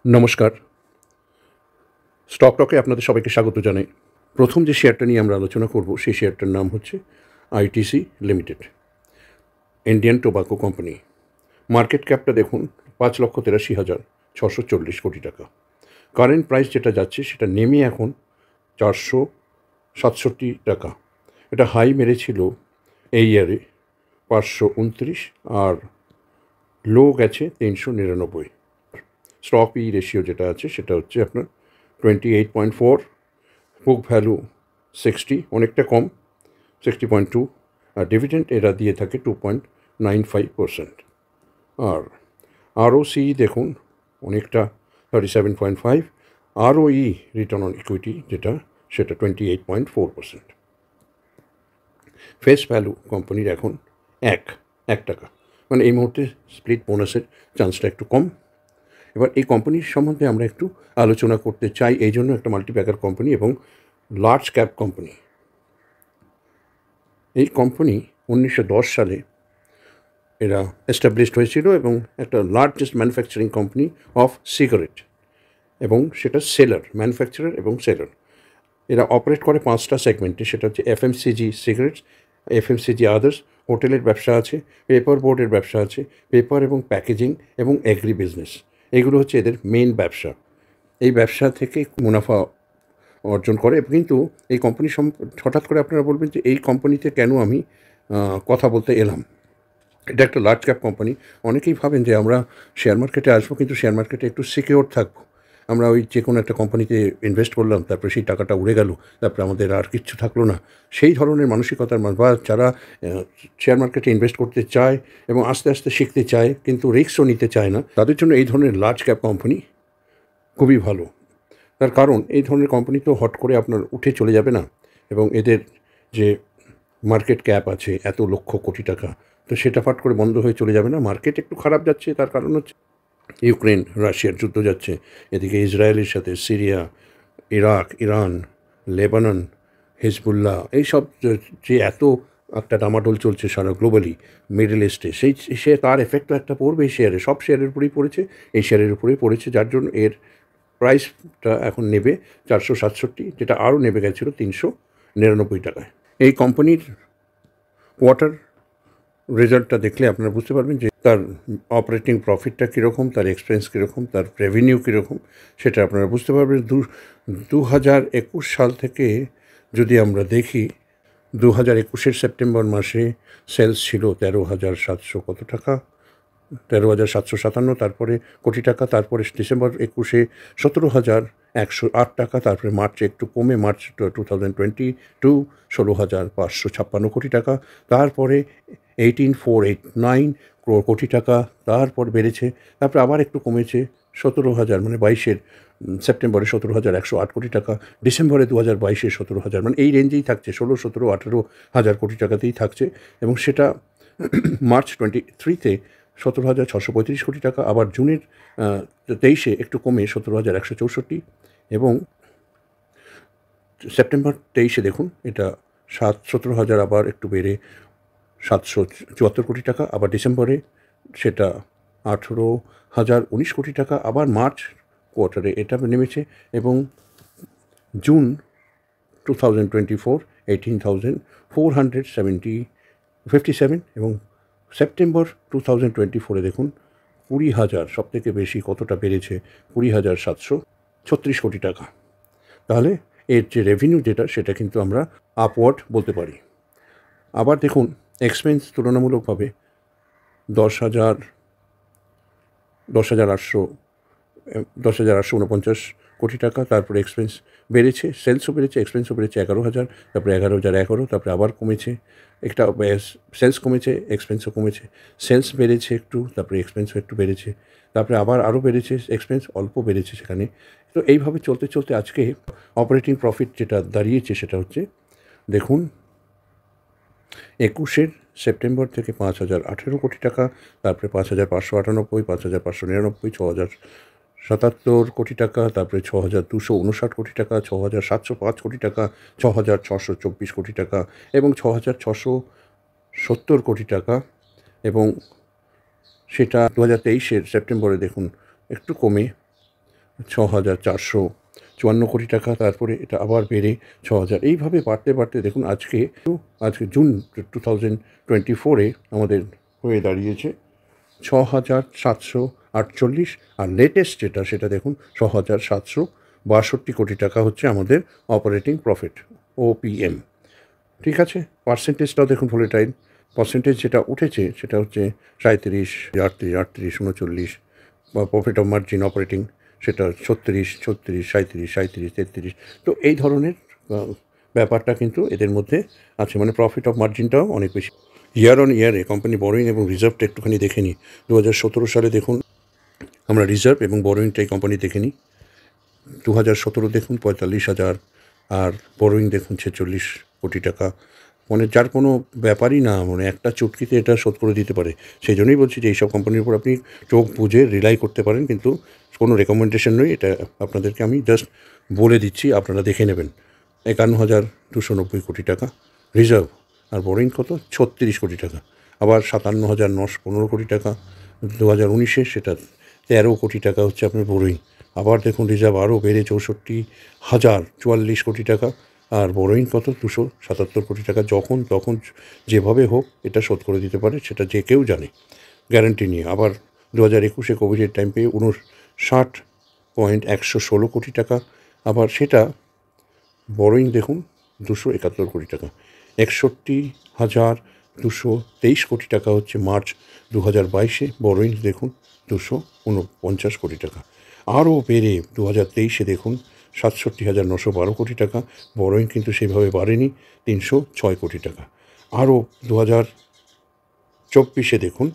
নমস্কার। স্টক টকে আপনাদের সবাইকে স্বাগত জানাই। প্রথম যে শেয়ারটা নিয়ে আমরা আলোচনা করব, সেই শেয়ারটার নাম হচ্ছে ITC limited, Indian tobacco company. Market ক্যাপটা দেখুন ৫,৮৩,৬৪০ কোটি টাকা। কারেন্ট প্রাইস যেটা যাচ্ছে সেটা নেমে এখন ৪৬৭ টাকা। এটা হাই মেরেছিল এই ইয়ারে ৫২৯ আর লো গেছে ৩৯৯। স্টক পি রেশিও যেটা আছে সেটা হচ্ছে আপনার 28.4, বুক ভ্যালু 60, অনেকটা কম 60.2, আর ডিভিডেন্ড এরা দিয়ে থাকে 2.95%। আর আরওসি দেখুন অনেকটা 37.5, আরওই রিটার্ন অন ইকুইটি যেটা সেটা 28.4%। ফেস ভ্যালু কোম্পানির এখন এক টাকা, মানে এই মুহূর্তে স্প্লিট বোনাসের চান্সটা একটু কম। এবার এই কোম্পানির সম্বন্ধে আমরা একটু আলোচনা করতে চাই, এই জন্য একটা মাল্টিপ্যাকার কোম্পানি এবং লার্জ ক্যাপ কোম্পানি। এই কোম্পানি 1910 সালে এরা এস্টাবলিশড হয়েছিল এবং একটা largest manufacturing company of cigarette, এবং সেটা সেলার, ম্যানুফ্যাকচারার এবং সেলার। এরা অপারেট করে 5টা সেগমেন্টে, সেটা হচ্ছে এফএমসিজি সিগারেটস, এফএমসিজি আদার্স, হোটেলের ব্যবসা আছে, পেপার বোর্ডের ব্যবসা আছে, পেপার এবং প্যাকেজিং এবং এগ্রি বিজনেস। এগুলো হচ্ছে এদের মেন ব্যবসা। এই ব্যবসা থেকে মুনাফা অর্জন করে। কিন্তু এই কোম্পানি হঠাৎ করে আপনারা বলবেন যে এই কোম্পানিতে কেন আমি কথা বলতে এলাম। এটা একটা লার্জ ক্যাপ কোম্পানি। অনেকেই ভাবেন যে আমরা শেয়ার মার্কেটে আসবো, কিন্তু শেয়ার মার্কেটে একটু সিকিওর থাকবো। আমরা ওই যে কোনো একটা কোম্পানিতে ইনভেস্ট করলাম, তারপরে সেই টাকাটা উড়ে গেল, তারপরে আমাদের আর কিচ্ছু থাকলো না। সেই ধরনের মানসিকতার বা যারা শেয়ার মার্কেটে ইনভেস্ট করতে চায় এবং আস্তে আস্তে শিখতে চায় কিন্তু রিস্কও নিতে চায় না, তাদের জন্য এই ধরনের লার্জ ক্যাপ কোম্পানি খুবই ভালো। তার কারণ এই ধরনের কোম্পানি তো হট করে আপনার উঠে চলে যাবে না, এবং এদের যে মার্কেট ক্যাপ আছে এত লক্ষ কোটি টাকা, তো সেটা ফাট করে বন্ধ হয়ে চলে যাবে না। মার্কেট একটু খারাপ যাচ্ছে, তার কারণ হচ্ছে ইউক্রেন রাশিয়ার যুদ্ধ যাচ্ছে, এদিকে ইসরায়েলের সাথে Syria, Iraq, Iran, Lebanon, Hezbollah, এইসব যে এত একটা ডামাডোল চলছে সারা গ্লোবালি মিডল ইস্টে, সে তার এফেক্ট তো একটা পড়বে এই শেয়ারে, সব শেয়ারের উপরেই পড়েছে, এই শেয়ারের উপরেই পড়েছে, যার জন্য এর প্রাইসটা এখন নেবে 467, যেটা আরও নেমে গেছিলো 399 টাকায়। এই কোম্পানির কোয়ার্টার রেজাল্টটা দেখলে আপনারা বুঝতে পারবেন যে তার অপারেটিং প্রফিটটা কীরকম, তার এক্সপেন্স কীরকম, তার রেভিনিউ কীরকম, সেটা আপনারা বুঝতে পারবেন। 2021 সাল থেকে যদি আমরা দেখি, 2021-এর সেপ্টেম্বর মাসে সেলস ছিল 13,700 কত টাকা, 13,757 তারপরে কোটি টাকা, তারপরে ডিসেম্বর 21-এ 17,108 টাকা, তারপরে মার্চে একটু কমে, মার্চ 2022 16,556 কোটি টাকা, তারপরে 18,489 কোটি টাকা, তারপর বেড়েছে, তারপরে আবার একটু কমেছে 17,000, মানে 22-এর সেপ্টেম্বরে 17,108 কোটি টাকা, ডিসেম্বরে 2022-এ 17,000, মানে এই রেঞ্জেই থাকছে, 16, 17, 18,000 কোটি টাকাতেই থাকছে। এবং সেটা মার্চ 23-তে 17,635 কোটি টাকা, আবার জুনের 23-এ একটু কমে 17,164, এবং সেপ্টেম্বর 23-এ দেখুন এটা 17,000 আবার একটু বেড়ে 774 কোটি টাকা, আবার ডিসেম্বরে সেটা 18,019 কোটি টাকা, আবার মার্চ কোয়ার্টারে এটা নেমেছে, এবং জুন 2024 18,457, এবং সেপ্টেম্বর 2024-এ দেখুন 20,000, সবথেকে বেশি কতটা বেড়েছে, 20,736 কোটি টাকা। তাহলে এর যে রেভিনিউ যেটা, সেটা কিন্তু আমরা আপওয়ার্ড বলতে পারি। আবার দেখুন এক্সপেন্স তুলনামূলকভাবে 10,849 কোটি টাকা, তারপরে এক্সপেন্স বেড়েছে, সেলসও বেড়েছে, এক্সপেন্সও বেড়েছে 11,000, তারপরে 11,011, তারপরে আবার কমেছে, একটা সেলস কমেছে, এক্সপেন্সও কমেছে, সেলস বেড়েছে একটু, তারপরে এক্সপেন্সও একটু বেড়েছে, তারপরে আবার আরও বেড়েছে, এক্সপেন্স অল্প বেড়েছে সেখানে। তো এইভাবে চলতে চলতে আজকে অপারেটিং প্রফিট যেটা দাঁড়িয়েছে সেটা হচ্ছে, দেখুন 21-এর সেপ্টেম্বর থেকে 5,018 কোটি টাকা, তারপরে 5,598, 5,599, 6,077 কোটি টাকা, তারপরে 6,259 কোটি টাকা, 6,705 কোটি টাকা, 6,624 কোটি টাকা, এবং 6,670 কোটি টাকা, এবং সেটা 2023-এর সেপ্টেম্বরে দেখুন একটু কমে 6,454 কোটি টাকা, তারপরে এটা আবার বেড়ে 6,000, এইভাবে বাড়তে বাড়তে দেখুন আজকে জুন 2024-এ আমাদের হয়ে দাঁড়িয়েছে 6,748, আর লেটেস্ট যেটা সেটা দেখুন 6,762 কোটি টাকা হচ্ছে আমাদের অপারেটিং প্রফিট, OPM। ঠিক আছে, পার্সেন্টেজটাও দেখুন ভোলেটাইল। পার্সেন্টেজ যেটা উঠেছে সেটা হচ্ছে 37, 38, 38, 39, বা প্রফিট অফ মার্জিন অপারেটিং সেটা 36, 36, 37, 37, 33। তো এই ধরনের ব্যাপারটা কিন্তু এদের মধ্যে আছে, মানে প্রফিট অফ মার্জিনটাও অনেক বেশি। ইয়ার অন ইয়ারে কোম্পানি বরোইং এবং রিজার্ভটা একটুখানি দেখে নিই। 2017 সালে দেখুন আমরা রিজার্ভ এবং বরোইংটাই কোম্পানি দেখে নিই। 2017 দেখুন 45,000, আর বরোইং দেখুন 46 কোটি টাকা, মানে যার কোনো ব্যাপারই না, মানে একটা চুটকিতে এটা শোধ করে দিতে পারে। সেই জন্যই বলছি যে এইসব কোম্পানির উপর আপনি চোখ বুজে রিলাই করতে পারেন, কিন্তু কোনো রেকমেন্ডেশন নয়, এটা আপনাদেরকে আমি জাস্ট বলে দিচ্ছি, আপনারা দেখে নেবেন। 51,290 কোটি টাকা রিজার্ভ, আর বরোইং কত 36 কোটি টাকা, আবার 57,915 কোটি টাকা 2019-এ, সেটা 13 কোটি টাকা হচ্ছে আপনার বরোইং। আবার দেখুন রিজার্ভ আরও বেড়ে 64,044 কোটি টাকা, আর বরোইং কত 277 কোটি টাকা। যখন তখন যেভাবে হোক এটা শোধ করে দিতে পারে, সেটা যে কেউ জানে, গ্যারান্টি নিয়ে। আবার 2021-এ কোভিডের টাইম পেয়ে 59.116 কোটি টাকা, আবার সেটা বরোইং দেখুন 271 কোটি টাকা। 61,223 কোটি টাকা হচ্ছে মার্চ 2022-এ, বরোইং দেখুন 249 কোটি টাকা। আরও বেড়ে 2023-এ দেখুন 67,912 কোটি টাকা, বরোইং কিন্তু সেভাবে বাড়েনি, 306 কোটি টাকা। আরও 2024-এ দেখুন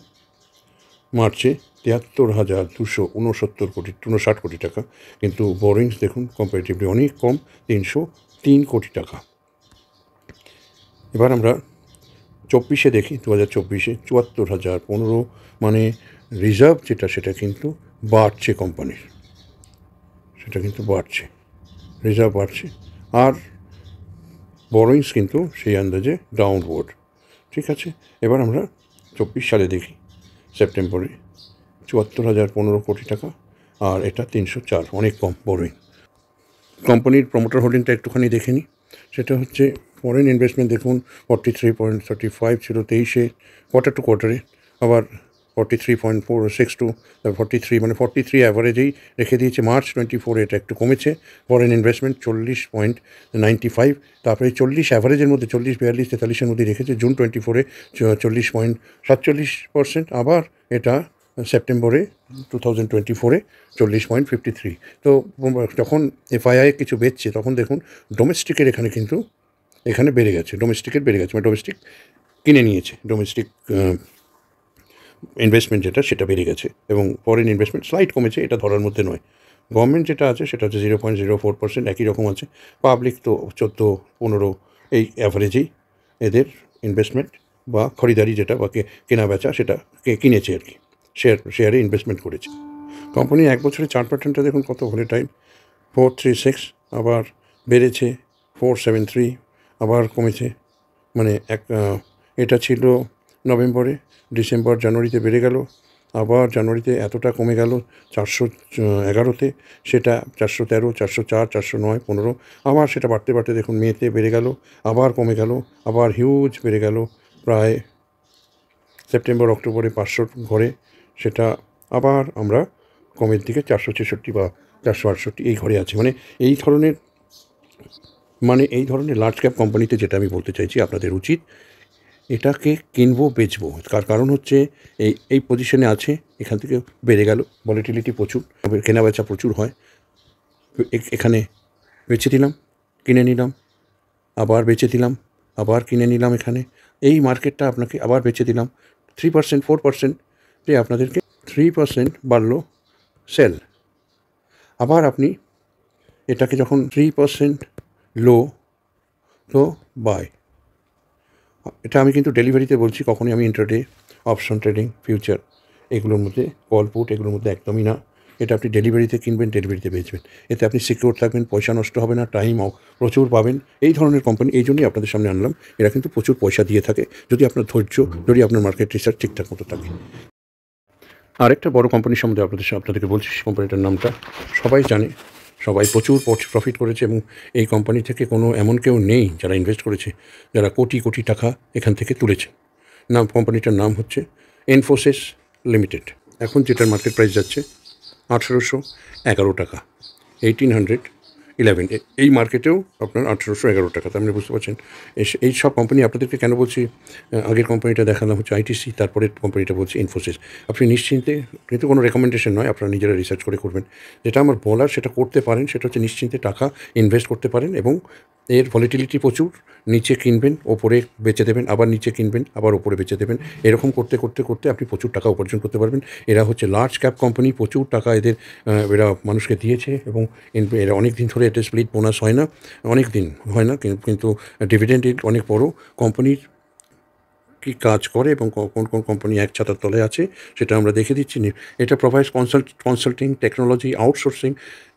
মার্চে 73,259 কোটি টাকা, কিন্তু বরোইংস দেখুন কম্পারেটিভলি অনেক কম, 303 কোটি টাকা। এবার আমরা 24-এ দেখি, 2024-এ 74,015, মানে রিজার্ভ যেটা সেটা কিন্তু বাড়ছে কোম্পানির, সেটা কিন্তু বাড়ছে, রিজার্ভ বাড়ছে, আর বরোইংস কিন্তু সেই আন্দাজে ডাউনওয়ার্ড। ঠিক আছে, এবার আমরা 24 সালে দেখি, সেপ্টেম্বরে 74,015 কোটি টাকা, আর এটা 304, অনেক কম বরোইং। কোম্পানির প্রমোটার হোল্ডিংটা একটুখানি দেখে নিই, সেটা হচ্ছে ফরেন ইনভেস্টমেন্ট দেখুন 43.35 ছিল 23-এ, কোয়ার্টার টু কোয়ার্টারে, আবার 43.462, 43, মানে 43 অ্যাভারেজেই রেখে দিয়েছে। মার্চ 2024 এটা একটু কমেছে ফরেন ইনভেস্টমেন্ট 40.95, তারপরে 40 অ্যাভারেজের মধ্যে 40, 42, 43-এর মধ্যে রেখেছে। জুন 2024-এ 40.47%, আবার এটা সেপ্টেম্বরে 2024-এ 40.53। তো যখন এফআইআই কিছু বেচছে তখন দেখুন ডোমেস্টিকের এখানে বেড়ে গেছে, ডোমেস্টিকের বেড়ে গেছে, মানে ডোমেস্টিক কিনে নিয়েছে, ডোমেস্টিক ইনভেস্টমেন্ট যেটা সেটা বেড়ে গেছে, এবং ফরেন ইনভেস্টমেন্ট স্লাইট কমেছে, এটা ধরার মধ্যে নয়। গভর্নমেন্ট যেটা আছে সেটা হচ্ছে 0.04%, একই রকম আছে। পাবলিক তো 14-15 এই অ্যাভারেজেই এদের ইনভেস্টমেন্ট বা খরিদারি যেটা বা কেনা বেচা সেটা কিনেছে আর কি, শেয়ারে ইনভেস্টমেন্ট করেছে। কোম্পানি এক বছরে 4%টা দেখুন কত ভোলেটাইল, 436, আবার বেড়েছে 473, আবার কমেছে, মানে এটা ছিল নভেম্বরে, ডিসেম্বর, জানুয়ারিতে বেড়ে গেল, আবার জানুয়ারিতে এতটা কমে গেল 411-তে, সেটা 413, 404, 409, 15, আবার সেটা বাড়তে বাড়তে দেখুন মেতে বেড়ে গেল, আবার কমে গেল, আবার হিউজ বেড়ে গেল, প্রায় সেপ্টেম্বর অক্টোবরে 500 ঘরে, সেটা আবার আমরা কমের দিকে 466 বা 468 এই ঘরে আছে। মানে এই ধরনের লার্জ ক্যাপ কোম্পানিতে যেটা আমি বলতে চাইছি, আপনাদের উচিত এটাকে কিনবো বেচবো, তার কারণ হচ্ছে এই পজিশনে আছে, এখান থেকে বেড়ে গেল, ভলিটিলিটি প্রচুর, কেনা বেচা প্রচুর হয়, এখানে বেচে দিলাম, কিনে নিলাম, আবার বেচে দিলাম, আবার কিনে নিলাম, এখানে এই মার্কেটটা আপনাকে আবার বেচে দিলাম, 3%, 4%-এ আপনাদেরকে 3% বাড়লো সেল, আবার আপনি এটাকে যখন 3% লো তো বাই। এটা আমি কিন্তু ডেলিভারিতে বলছি, কখনই আমি ইন্ট্রাডে, অপশন ট্রেডিং, ফিউচার এগুলোর মধ্যে, কল পুট এগুলোর মধ্যে একদমই না। এটা আপনি ডেলিভারিতে কিনবেন, ডেলিভারিতে বেচবেন, এতে আপনি সিকিউর থাকবেন, পয়সা নষ্ট হবে না, টাইমও প্রচুর পাবেন। এই ধরনের কোম্পানি এই জন্যই আপনাদের সামনে আনলাম, এরা কিন্তু প্রচুর পয়সা দিয়ে থাকে, যদি আপনার ধৈর্য, যদি আপনার মার্কেট রিসার্চ ঠিকঠাক মতো থাকে। আরেকটা বড় কোম্পানির সম্বন্ধে আপনাদেরকে বলছি, কোম্পানিটার নামটা সবাই জানে, সবাই প্রচুর প্রফিট করেছে, এবং এই কোম্পানি থেকে কোনো এমন কেউ নেই যারা ইনভেস্ট করেছে যারা কোটি কোটি টাকা এখান থেকে তুলেছে। কোম্পানিটার নাম হচ্ছে ইনফোসিস লিমিটেড। এখন যেটার মার্কেট প্রাইস যাচ্ছে 1811 টাকা, 1811। এই মার্কেটেও আপনার 1811 টাকা। তার মানে বুঝতে পারছেন এই সব কোম্পানি আপনাদেরকে কেন বলছি। আগের কোম্পানিটা দেখানো হচ্ছে আইটিসি, তারপরে কোম্পানিটা বলছি ইনফোসিস। আপনি নিশ্চিন্তে, কিন্তু কোনো রেকমেন্ডেশন নয়, আপনারা নিজেরা রিসার্চ করে করবেন। যেটা আমার বলার সেটা করতে পারেন, সেটা হচ্ছে নিশ্চিন্তে টাকা ইনভেস্ট করতে পারেন, এবং এর ভলিটিলিটি প্রচুর। নিচে কিনবেন, ওপরে বেচে দেবেন, আবার নিচে কিনবেন, আবার ওপরে বেচে দেবেন। এরকম করতে করতে করতে আপনি প্রচুর টাকা উপার্জন করতে পারবেন। এরা হচ্ছে লার্জ ক্যাপ কোম্পানি, প্রচুর টাকা এরা মানুষকে দিয়েছে, এবং এরা অনেক দিন ধরে এটা স্প্লিট বোনাস হয় না, অনেক দিন হয় না, কিন্তু ডিভিডেন্ড অনেক বড়। কোম্পানির কী কাজ করে এবং কোন কোন কোম্পানি এক ছাতার তলে আছে সেটা আমরা দেখে দিচ্ছি। এটা provides consulting, technology, outsourcing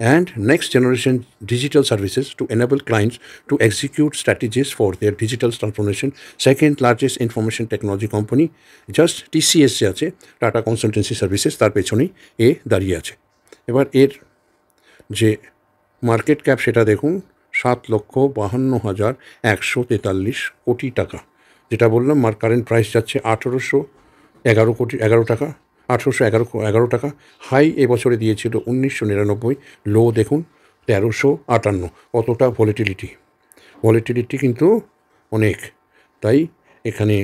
and next generation digital services to enable clients two execute strategies for their digital transformation. Second largest information technology company, just TCS যে আছে, টাটা কনসালটেন্সি সার্ভিসেস, তার পেছনেই দাঁড়িয়ে আছে। এবার এর যে মার্কেট ক্যাপ সেটা দেখুন, 7,52,143 কোটি টাকা। যেটা বললাম কারেন্ট প্রাইস যাচ্ছে 1811 টাকা, 1811 টাকা। হাই এবছরে দিয়েছিল 1999, লো দেখুন 1358। কতটা ভলিটিলিটি কিন্তু অনেক। তাই এখানে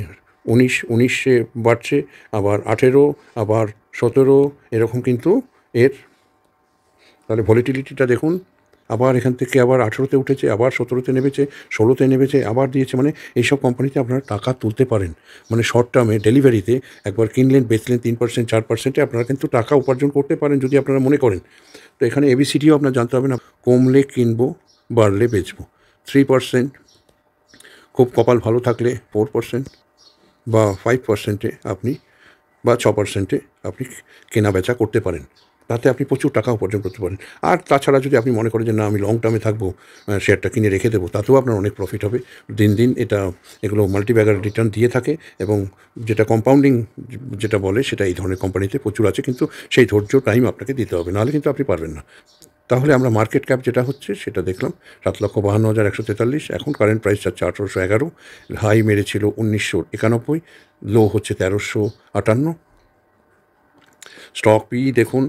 19 বাড়ছে, আবার 18, আবার 17, এরকম কিন্তু এর, তাহলে ভলিটিলিটিটা দেখুন। আবার এখান থেকে আবার 18-তে উঠেছে, আবার 17-তে নেমেছে, 16-তে নেমেছে, আবার দিয়েছে। মানে এইসব কোম্পানিতে আপনারা টাকা তুলতে পারেন। মানে শর্ট টার্মে ডেলিভারিতে একবার কিনলেন, বেচলেন, 3%, 4%-এ আপনারা কিন্তু টাকা উপার্জন করতে পারেন যদি আপনারা মনে করেন। তো এখানে এবিসিডিও আপনার জানতে হবে না। কমলে কিনবো, বাড়লে বেচবো। 3%, খুব কপাল ভালো থাকলে 4% বা 5%-এ আপনি, বা 6%-এ আপনি কেনা বেচা করতে পারেন। তাতে আপনি প্রচুর টাকা উপার্জন করতে পারেন। আর তাছাড়া যদি আপনি মনে করেন যে না, আমি লং টার্মে থাকবো, শেয়ারটা কিনে রেখে দেবো, তাতেও আপনার অনেক প্রফিট হবে। দিন দিন এগুলো মাল্টিব্যাগার রিটার্ন দিয়ে থাকে, এবং যেটা কম্পাউন্ডিং যেটা বলে সেটা এই ধরনের কোম্পানিতে প্রচুর আছে। কিন্তু সেই ধৈর্য টাইম আপনাকে দিতে হবে, নাহলে কিন্তু আপনি পারবেন না। তাহলে আমরা মার্কেট ক্যাপ যেটা হচ্ছে সেটা দেখলাম 7,52,143। এখন কারেন্ট প্রাইস যাচ্ছে 1811। হাই মেরেছিল 1991, লো হচ্ছে 1358। স্টক পি দেখুন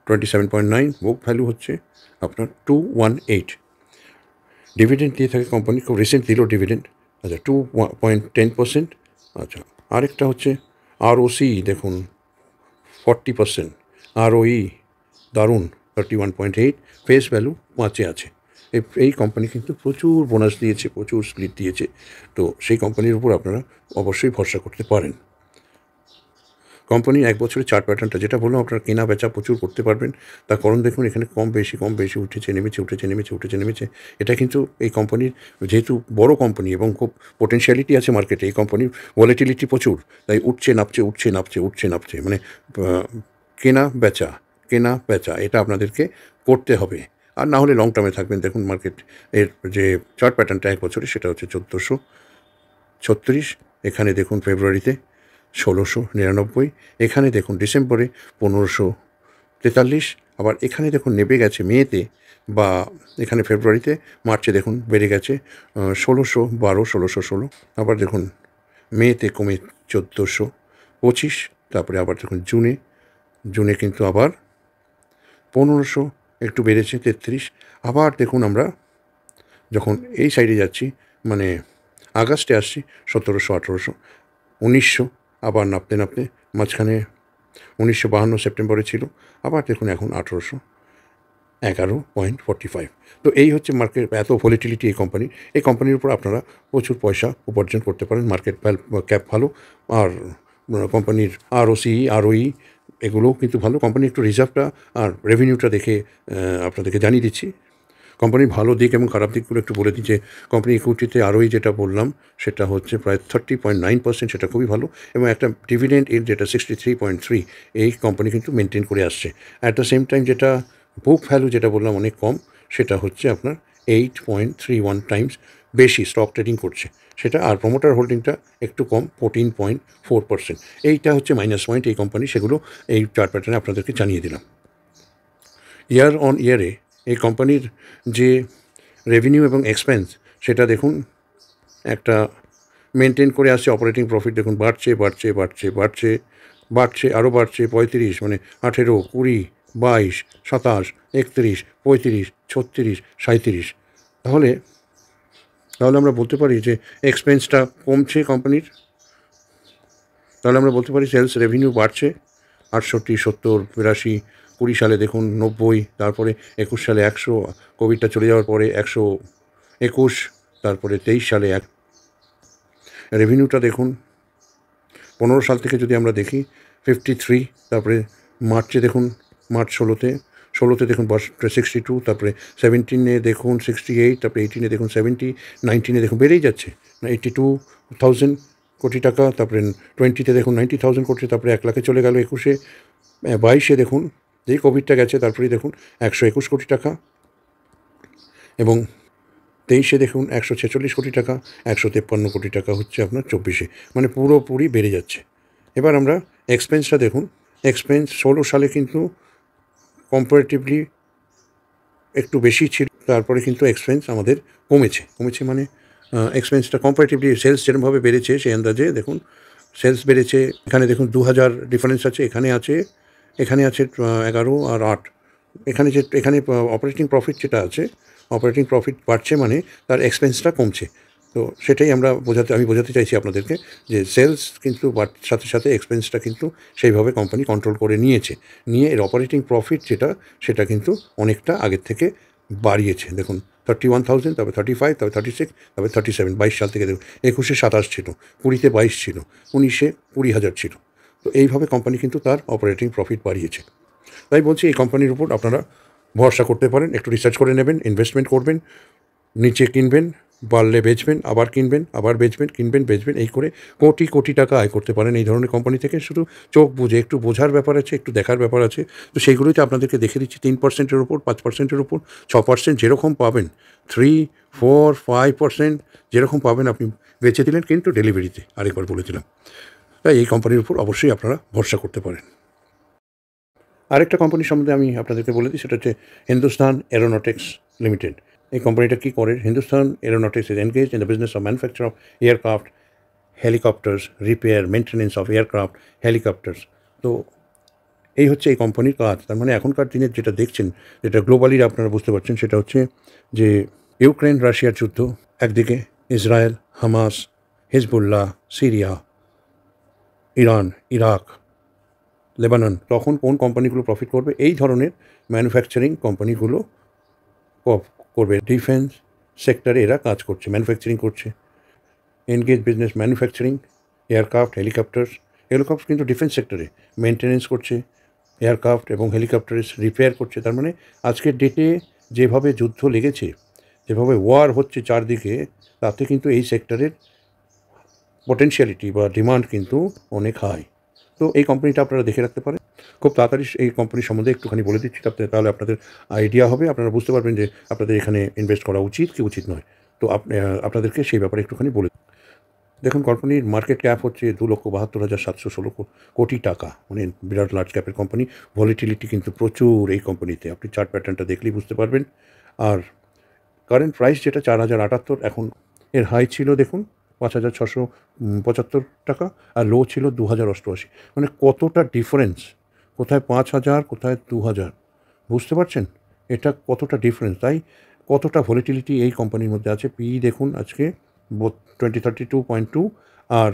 27.9, বুক ভ্যালু হচ্ছে আপনার 218। ডিভিডেন্ড দিয়ে থাকে কোম্পানি, খুব রিসেন্ট দিল ডিভিডেন্ড, আচ্ছা 2.10%। আচ্ছা, আরেকটা হচ্ছে আরওসি দেখুন 40%, আরওই দারুণ 31.8, ফেস ভ্যালু 5-এ আছে। এই কোম্পানি কিন্তু প্রচুর বোনাস দিয়েছে, প্রচুর স্প্লিট দিয়েছে। তো সেই কোম্পানির উপর আপনারা অবশ্যই ভরসা করতে পারেন। কোম্পানির 1 বছরের চার্ট প্যাটার্নটা যেটা বললাম, আপনারা কেনা বেচা প্রচুর করতে পারবেন। তার কারণ দেখুন, এখানে কম বেশি উঠেছে নেমেছে, উঠেছে নেমেছে, উঠেছে নেমেছে। এটা কিন্তু এই কোম্পানির, যেহেতু বড় কোম্পানি এবং খুব পোটেনশিয়ালিটি আছে মার্কেটে, এই কোম্পানির ভলিটিলিটি প্রচুর। তাই উঠছে নামছে, উঠছে নামছে, উঠছে নামছে, মানে কেনা বেচা এটা আপনাদেরকে করতে হবে। আর না হলে লং টার্মে থাকবেন। দেখুন মার্কেট এর যে চার্ট প্যাটার্নটা 1 বছরে, সেটা হচ্ছে 1436। এখানে দেখুন ফেব্রুয়ারিতে 1699, এখানে দেখুন ডিসেম্বরে 1543, আবার এখানে দেখুন নেমে গেছে মেতে, বা এখানে ফেব্রুয়ারিতে, মার্চে দেখুন বেড়ে গেছে 1612, 1616, আবার দেখুন মেতে কমে 1425, তারপরে আবার দেখুন জুনে কিন্তু আবার 1500 একটু বেড়েছে 33। আবার দেখুন আমরা যখন এই সাইডে যাচ্ছি, মানে আগস্টে আসছি, 1700, 1800, 1900, আবার নাপতে মাঝখানে 1952 সেপ্টেম্বরে ছিল, আবার দেখুন এখন 1811.45। তো এই হচ্ছে মার্কেট, এত ভলিটিলিটি এই কোম্পানির উপর আপনারা প্রচুর পয়সা উপার্জন করতে পারেন। মার্কেট ক্যাপ ভালো, আর কোম্পানির আরওসি, আরওই এগুলোও কিন্তু ভালো। কোম্পানির একটু রিজার্ভটা আর রেভিনিউটা দেখে আপনাদেরকে জানিয়ে দিচ্ছি। কোম্পানির ভালো দিক এবং খারাপ দিকগুলো একটু বলে দিই। যে কোম্পানি ইকুইটিতে আরওই যেটা বললাম সেটা হচ্ছে প্রায় 30.9%, সেটা খুবই ভালো। এবং একটা ডিভিডেন্ড ইল্ড যেটা 63.3, এই কোম্পানি কিন্তু মেনটেন করে আসছে। অ্যাট দ্য সেম টাইম যেটা বুক ভ্যালু যেটা বললাম অনেক কম, সেটা হচ্ছে আপনার 8.31 টাইমস বেশি স্টক ট্রেডিং করছে সেটা, আর প্রমোটার হোল্ডিংটা একটু কম 14.4%। এইটা হচ্ছে মাইনাস পয়েন্ট এই কোম্পানি, সেগুলো এই চার্ট প্যাটার্নে আপনাদেরকে জানিয়ে দিলাম। ইয়ার অন ইয়ারে এই কোম্পানির যে রেভিনিউ এবং এক্সপেন্স সেটা দেখুন একটা মেনটেন করে আসছে। অপারেটিং প্রফিট দেখুন বাড়ছে বাড়ছে বাড়ছে বাড়ছে বাড়ছে আরও বাড়ছে, 35 মানে 18, 20, 22, 27, 31, 35, 36, 37। তাহলে আমরা বলতে পারি যে এক্সপেন্সটা কমছে কোম্পানির। তাহলে আমরা বলতে পারি সেলস রেভিনিউ বাড়ছে 68, 70, 82, 20 সালে দেখুন 90, তারপরে 21 সালে 100, কোভিডটা চলে যাওয়ার পরে 121, তারপরে 23 সালে রেভিনিউটা দেখুন 15 সাল থেকে যদি আমরা দেখি 53, তারপরে মার্চে দেখুন মার্চ 16তে দেখুন 62, তারপরে 17-এ দেখুন 68, তারপরে 18-এ দেখুন 70, 19-এ দেখুন বেড়েই যাচ্ছে 82,000 কোটি টাকা, তারপরে 20-তে দেখুন 90,000 কোটি, তারপরে 1 লাখে চলে গেল 21-এ, 22-এ দেখুন যেই কোভিডটা গেছে তারপরেই দেখুন 121 কোটি টাকা, এবং 23-এ দেখুন 146 কোটি টাকা, 153 কোটি টাকা হচ্ছে আপনার 24-এ, মানে পুরোপুরি বেড়ে যাচ্ছে। এবার আমরা এক্সপেন্সটা দেখুন। এক্সপেন্স 16 সালে কিন্তু কম্পারেটিভলি একটু বেশি ছিল, তারপরে কিন্তু এক্সপেন্স আমাদের কমেছে মানে এক্সপেন্সটা কম্পারেটিভলি সেলস যেরকমভাবে বেড়েছে সেই আন্দাজে দেখুন সেলস বেড়েছে। এখানে দেখুন 2000 ডিফারেন্স আছে, এখানে আছে 11 আর 8। এখানে অপারেটিং প্রফিট যেটা আছে, অপারেটিং প্রফিট বাড়ছে মানে তার এক্সপেন্সটা কমছে। তো সেটাই আমি বোঝাতে চাইছি আপনাদেরকে যে সেলস কিন্তু সাথে সাথে এক্সপেন্সটা কিন্তু সেইভাবে কোম্পানি কন্ট্রোল করে নিয়ে এর অপারেটিং প্রফিট সেটা কিন্তু অনেকটা আগের থেকে বাড়িয়েছে। দেখুন 31,000, তারপরে 35, তারপরে 36, তারপরে 37, 22 সাল থেকে দেখুন 21-এ 27 ছিল, 20-তে 22 ছিল, 19-এ 20,000 ছিল। তো এইভাবে কোম্পানি কিন্তু তার অপারেটিং প্রফিট বাড়িয়েছে। তাই বলছি এই কোম্পানির উপর আপনারা ভরসা করতে পারেন, একটু রিসার্চ করে নেবেন, ইনভেস্টমেন্ট করবেন, নিচে কিনবেন, বাড়লে বেচবেন, আবার কিনবেন, আবার বেচবেন, কিনবেন, বেচবেন, এই করে কোটি কোটি টাকা আয় করতে পারেন এই ধরনের কোম্পানি থেকে। শুধু চোখ বুঝে একটু বোঝার ব্যাপার আছে, একটু দেখার ব্যাপার আছে। তো সেইগুলোই আপনাদেরকে দেখে দিচ্ছি। 3%-এর উপর, 5%-এর উপর, 6% যেরকম পাবেন, 3, 4, 5% যেরকম পাবেন আপনি বেচে দিলেন, কিন্তু ডেলিভারিতে, আরেকবার বলে দিলাম। তাই এই কোম্পানির উপর অবশ্যই আপনারা ভরসা করতে পারেন। আরেকটা কোম্পানি সম্বন্ধে আমি আপনাদেরকে বলে দিই, সেটা হচ্ছে হিন্দুস্তান এরোনটিক্স লিমিটেড। এই কোম্পানিটা কী করে? Hindustan aeronautics is engaged in the business of manufacture of aircraft, helicopters, repair, maintenance of aircraft, helicopters. তো এই হচ্ছে এই কোম্পানির কাজ। তার মানে এখনকার দিনে যেটা দেখছেন, যেটা গ্লোবালি আপনারা বুঝতে পারছেন, সেটা হচ্ছে যে ইউক্রেন রাশিয়ার যুদ্ধ, একদিকে Israel, Hamas, Hezbollah, Syria, Iran, Iraq, Lebanon, তখন কোন কোম্পানিগুলো প্রফিট করবে? এই ধরনের ম্যানুফ্যাকচারিং কোম্পানিগুলো করবে। ডিফেন্স সেক্টরে এরা কাজ করছে, ম্যানুফ্যাকচারিং করছে। Engage business manufacturing, aircraft, helicopters. Helicopter কিন্তু ডিফেন্স সেক্টরে মেনটেনেন্স করছে, এয়ারক্রাফট এবং হেলিকপ্টারের রিপেয়ার করছে। তার মানে আজকের ডেটে যেভাবে যুদ্ধ লেগেছে, যেভাবে ওয়ার হচ্ছে চারদিকে, তাতে কিন্তু এই সেক্টরের পটেনশিয়ালিটি বা ডিমান্ড কিন্তু অনেক হাই। তো এই কোম্পানিটা আপনারা দেখে রাখতে পারেন। খুব তাড়াতাড়ি এই কোম্পানির সম্বন্ধে একটুখানি বলে দিচ্ছি, তাহলে আপনাদের আইডিয়া হবে, আপনারা বুঝতে পারবেন যে আপনাদের এখানে ইনভেস্ট করা উচিত কি উচিত নয়। তো আপনাদেরকে সেই ব্যাপারে একটুখানি বলে দেখুন। কোম্পানির মার্কেট ক্যাপ হচ্ছে 2,72,716 কোটি টাকা, মানে বিরাট লার্জ ক্যাপের কোম্পানি। ভলিটিলিটি কিন্তু প্রচুর এই কোম্পানিতে, আপনি চার্ট প্যাটার্নটা দেখলেই বুঝতে পারবেন। আর কারেন্ট প্রাইস যেটা 4,078, এখন এর হাই ছিল দেখুন 5,675 টাকা, আর লো ছিল 2,088। মানে কতটা ডিফারেন্স, কোথায় 5,000, কোথায় 2,000, বুঝতে পারছেন এটা কতটা ডিফারেন্স? তাই কতটা ভলিটিলিটি এই কোম্পানির মধ্যে আছে। পি দেখুন আজকে 32.2, আর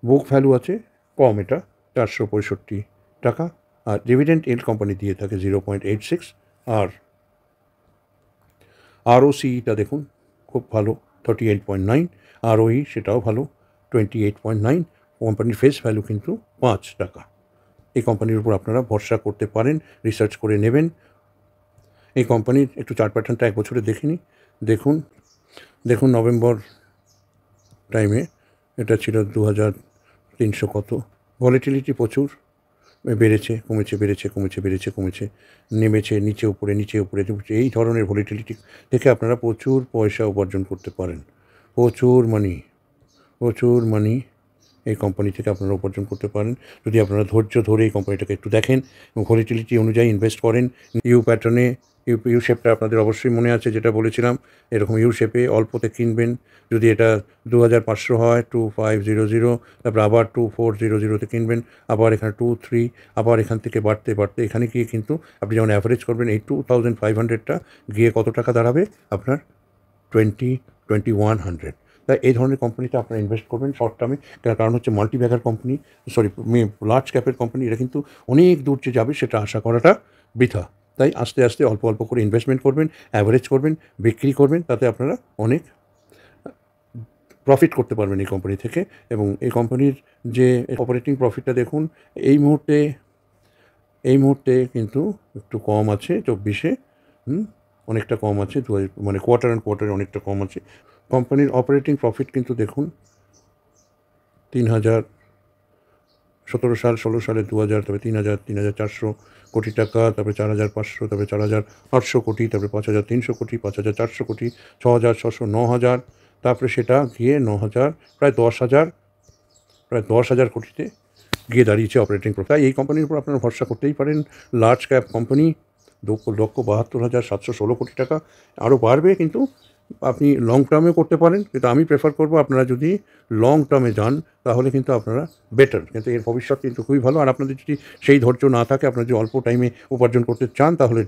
বুক ভ্যালু আছে কম, এটা 465 টাকা। আর ডিভিডেন্ড এল কোম্পানি দিয়ে থাকে 0.86, আর আরওসিটা দেখুন খুব ভালো 38.9, আরওই সেটাও ভালো 28.9। কোম্পানির ফেস ভ্যালু কিন্তু 5 টাকা। এই কোম্পানির উপর আপনারা ভরসা করতে পারেন, রিসার্চ করে নেবেন। এই কোম্পানির একটু চার্ট প্যাটার্নটা এক বছরে দেখে নিই। দেখুন নভেম্বর টাইমে এটা ছিল 2,300 কত, ভলিটিলিটি প্রচুর, বেড়েছে কমেছে, বেড়েছে কমেছে, বেড়েছে কমেছে, নেমেছে নিচে উপরে, নিচে উপরে, এই ধরনের ভলিটিলিটি থেকে আপনারা প্রচুর পয়সা উপার্জন করতে পারেন। প্রচুর মানি, প্রচুর মানি এই কোম্পানি থেকে আপনারা উপার্জন করতে পারেন যদি আপনারা ধৈর্য ধরে এই কোম্পানিটাকে একটু দেখেন এবং ভলিটিলিটি অনুযায়ী ইনভেস্ট করেন। ইউ প্যাটার্নে, ইউ শেপটা আপনাদের অবশ্যই মনে আছে যেটা বলেছিলাম, এরকম ইউ শেপে অল্পতে কিনবেন। যদি এটা 2500 হয় 2500, তারপরে আবার 2400 কিনবেন, আবার এখানে 23, আবার এখান থেকে বাড়তে বাড়তে এখানে গিয়ে কিন্তু আপনি যখন অ্যাভারেজ করবেন এই 2500টা গিয়ে কত টাকা দাঁড়াবে আপনার 2100। তাই এই ধরনের কোম্পানিতে আপনারা ইনভেস্ট করবেন শর্ট টার্মে। কারণ হচ্ছে মাল্টি ব্যাগার কোম্পানি, লার্জ ক্যাপের কোম্পানি, এটা কিন্তু অনেক দূর যে যাবে সেটা আশা করাটা বৃথা। তাই আস্তে আস্তে অল্প অল্প করে ইনভেস্টমেন্ট করবেন, অ্যাভারেজ করবেন, বিক্রি করবেন, তাতে আপনারা অনেক প্রফিট করতে পারবেন এই কোম্পানি থেকে। এবং এই কোম্পানির যে অপারেটিং প্রফিটটা দেখুন, এই মুহূর্তে কিন্তু একটু কম আছে 24-এ, অনেকটা কম আছে, মানে কোয়ার্টার অ্যান্ড কোয়ার্টারে অনেকটা কম আছে। কোম্পানির অপারেটিং প্রফিট কিন্তু দেখুন 2017 সাল, 16 সালে 2000, তবে 3,400 কোটি টাকা, তারপরে 4,500, তারপরে 4,800 কোটি, তারপরে 5,300 কোটি, 5,400 কোটি, 6,600, 9,000, তারপরে সেটা গিয়ে 9,000, প্রায় 10,000 কোটিতে গিয়ে দাঁড়িয়েছে অপারেটিং প্রফিট। তাই এই কোম্পানির উপর আপনারা ভরসা করতেই পারেন। লার্জ ক্যাপ কোম্পানি, 2,72,716 কোটি টাকা, আরও বাড়বে, কিন্তু আপনি লং টার্মে করতে পারেন, কিন্তু আমি প্রেফার করব আপনারা যদি লং টার্মে যান তাহলে কিন্তু আপনারা বেটার, কিন্তু এর ভবিষ্যৎ কিন্তু খুবই ভালো। আর আপনাদের যদি সেই ধৈর্য না থাকে, আপনারা যদি অল্প টাইমে উপার্জন করতে চান, তাহলে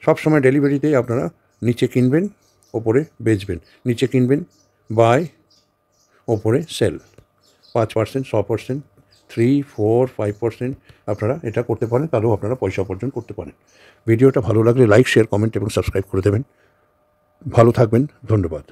সবসময় ডেলিভারিতে আপনারা নিচে কিনবেন, ওপরে বেচবেন, নিচে কিনবেন, বাই, ওপরে সেল, 5%, 100%, 3, 4, 5% আপনারা এটা করতে পারেন, তাহলেও আপনারা পয়সা উপার্জন করতে পারেন। ভিডিওটা ভালো লাগলে লাইক, শেয়ার, কমেন্ট এবং সাবস্ক্রাইব করে দেবেন। ভালো থাকবেন, ধন্যবাদ।